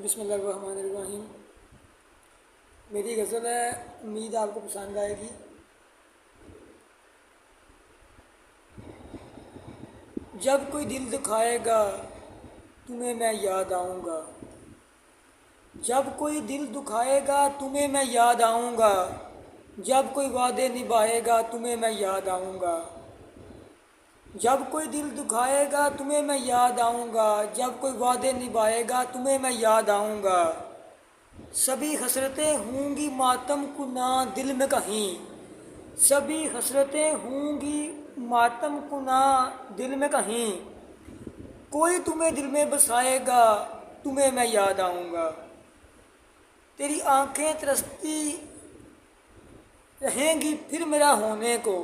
بسم اللہ الرحمن الرحیم۔ میری غزل ہے، امید آپ کو پسند آئے گی۔ جب کوئی دل دکھائے گا تمہیں میں یاد آؤں گا، جب کوئی دل دکھائے گا تمہیں میں یاد آؤں گا، جب کوئی وعدے نبھائے گا تمہیں میں یاد آؤں گا، جب کوئی دل دکھائے گا تمہیں میں یاد آؤں گا، جب کوئی وعدے نبھائے گا تمہیں میں یاد آؤں گا۔ سبھی حسرتیں ہوں گی ماتم کناں دل میں کہیں، سبھی حسرتیں ہوں گی ماتم کناں دل میں کہیں، کوئی تمہیں دل میں بسائے گا تمہیں میں یاد آؤں گا۔ تیری آنکھیں ترستی رہیں گی پھر میرا ہونے کو،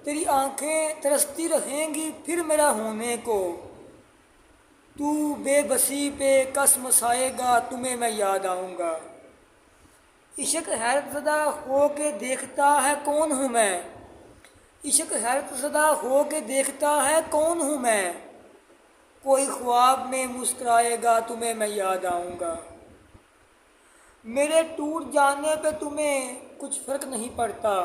تیری آنکھیں ترستی رہیں گی پھر میرا ہونے کو، تو بے بسی پہ کس مسائے گا تمہیں میں یاد آؤں گا۔ عشق حیرت زدہ ہو کے دیکھتا ہے کون ہوں میں، عشق حیرت زدہ ہو کے دیکھتا ہے کون ہوں میں، کوئی خواب میں مسکرائے گا تمہیں میں یاد آؤں گا۔ میرے ٹوٹ جانے پہ تمہیں کچھ فرق نہیں پڑتا،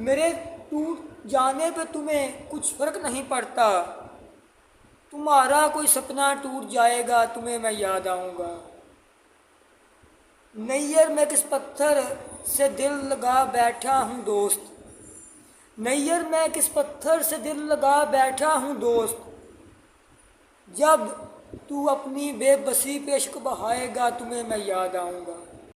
میرے ٹوٹ جانے پہ تمہیں کچھ فرق نہیں پڑتا، تمہارا کوئی سپنا ٹوٹ جائے گا تمہیں میں یاد آؤں گا۔ نیر میں کس پتھر سے دل لگا بیٹھا ہوں دوست، نیر میں کس پتھر سے دل لگا بیٹھا ہوں دوست، جب تو اپنی بے بسی پہ عشق بہائے گا تمہیں میں یاد آؤں گا۔